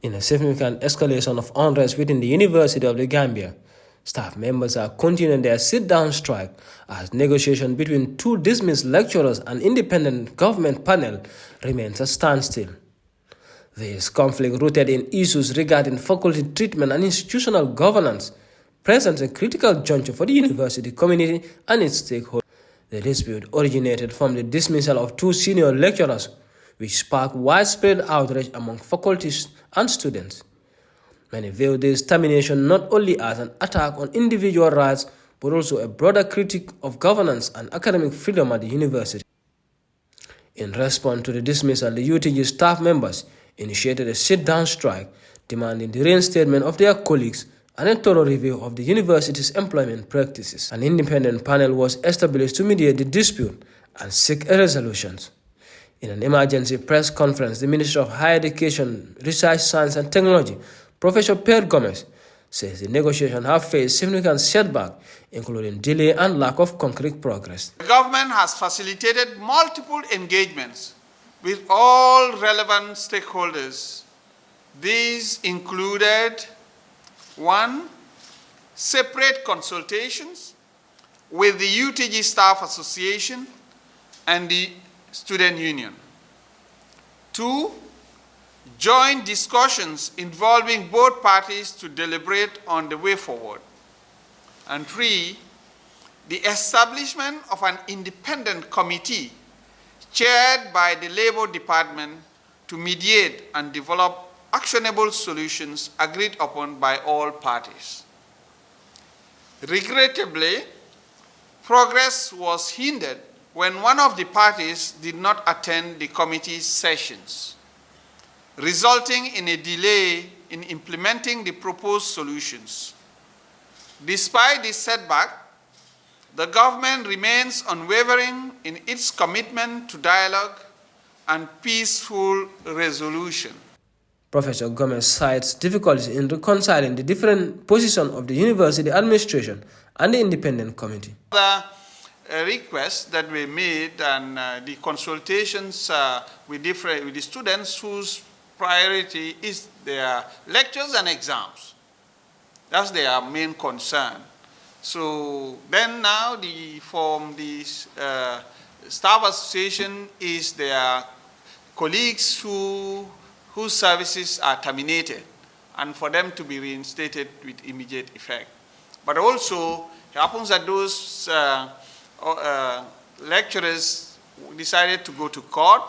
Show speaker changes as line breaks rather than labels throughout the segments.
In a significant escalation of unrest within the University of the Gambia, staff members are continuing their sit-down strike as negotiation between two dismissed lecturers and independent government panel remains a standstill. This conflict, rooted in issues regarding faculty treatment and institutional governance, presents a critical juncture for the university community and its stakeholders. The dispute originated from the dismissal of two senior lecturers, which sparked widespread outrage among faculties and students. Many view this termination not only as an attack on individual rights, but also a broader critique of governance and academic freedom at the university. In response to the dismissal, the UTG staff members initiated a sit-down strike demanding the reinstatement of their colleagues and a thorough review of the university's employment practices. An independent panel was established to mediate the dispute and seek a resolution. In an emergency press conference, the Minister of Higher Education, Research, Science and Technology, Professor Per Gomez, says the negotiations have faced significant setback, including delay and lack of concrete progress.
The government has facilitated multiple engagements with all relevant stakeholders. These included: 1. Separate consultations with the UTG Staff Association and the Student Union. 2. Joint discussions involving both parties to deliberate on the way forward. And 3. The establishment of an independent committee chaired by the Labor Department to mediate and develop actionable solutions agreed upon by all parties. Regrettably, progress was hindered when one of the parties did not attend the committee's sessions, resulting in a delay in implementing the proposed solutions. Despite this setback, the government remains unwavering in its commitment to dialogue and peaceful resolution.
Professor Gomez cites difficulties in reconciling the different positions of the university administration and the independent committee.
The requests that were made and the consultations with the students whose priority is their lectures and exams. That's their main concern. So then now from the staff association is their colleagues whose services are terminated, and for them to be reinstated with immediate effect. But also, it happens that those lecturers decided to go to court,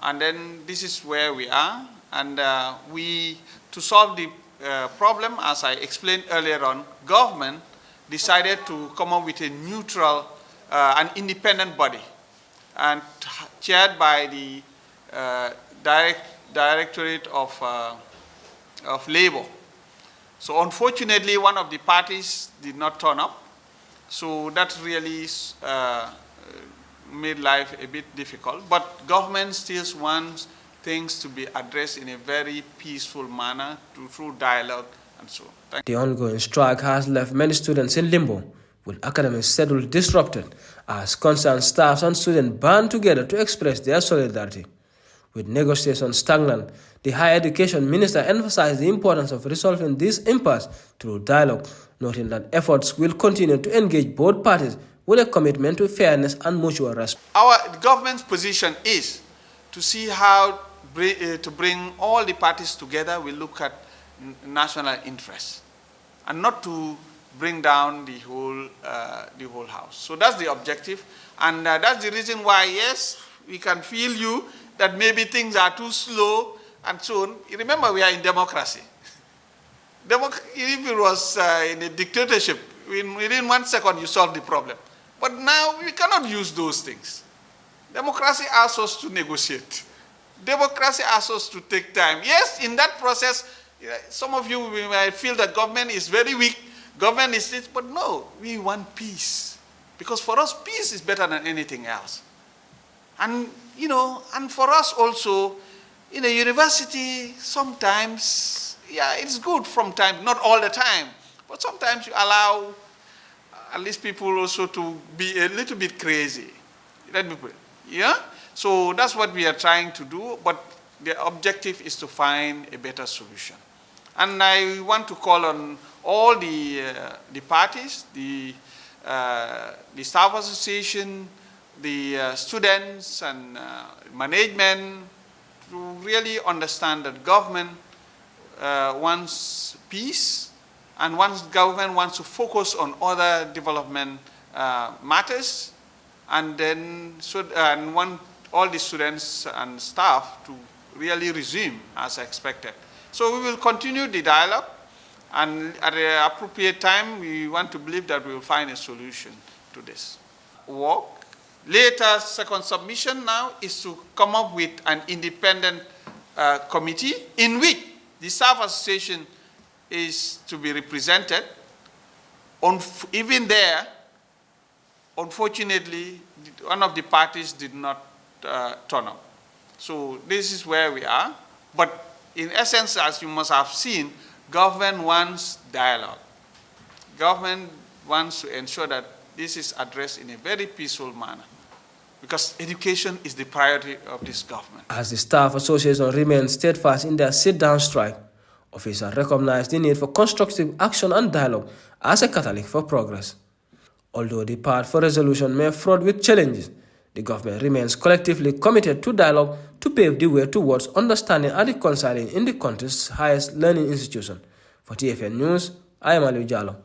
and then this is where we are. And to solve the problem, as I explained earlier on, government decided to come up with a neutral and independent body, and chaired by the Directorate of Labor. So unfortunately, one of the parties did not turn up. So that really made life a bit difficult. But government still wants things to be addressed in a very peaceful manner through dialogue and so on.
The ongoing strike has left many students in limbo, with academic schedule disrupted as concerned staffs and students band together to express their solidarity. With negotiations stagnant, the Higher Education Minister emphasized the importance of resolving this impasse through dialogue, noting that efforts will continue to engage both parties with a commitment to fairness and mutual respect.
Our government's position is to see how to bring all the parties together. We look at national interests and not to bring down the whole house. So that's the objective, and that's the reason why, yes, we can feel you that maybe things are too slow and so on. Remember, we are in democracy. If it was in a dictatorship, within 1 second you solve the problem. But now we cannot use those things. Democracy asks us to negotiate. Democracy asks us to take time. Yes, in that process, some of you might feel that government is very weak, government is this, but no, we want peace. Because for us, peace is better than anything else. And, and for us also, in a university, sometimes, yeah, it's good from time, not all the time, but sometimes you allow at least people also to be a little bit crazy. Let me put it, yeah? So that's what we are trying to do, but the objective is to find a better solution. And I want to call on all the parties, the staff association, the students and management, to really understand that government wants peace, and once government wants to focus on other development matters, and then want all the students and staff to really resume as expected. So we will continue the dialogue, and at the appropriate time, we want to believe that we will find a solution to this work. Later, second submission now is to come up with an independent committee in which the staff association is to be represented. Even there, unfortunately, one of the parties did not turn up. So this is where we are. But in essence, as you must have seen, government wants dialogue. Government wants to ensure that this is addressed in a very peaceful manner, because education is the priority of this government.
As the staff association remains steadfast in their sit-down strike, officials recognize the need for constructive action and dialogue as a catalyst for progress. Although the path for resolution may be fraught with challenges, the government remains collectively committed to dialogue to pave the way towards understanding and reconciling in the country's highest learning institution. For TFN News, I am Aliu Jallo.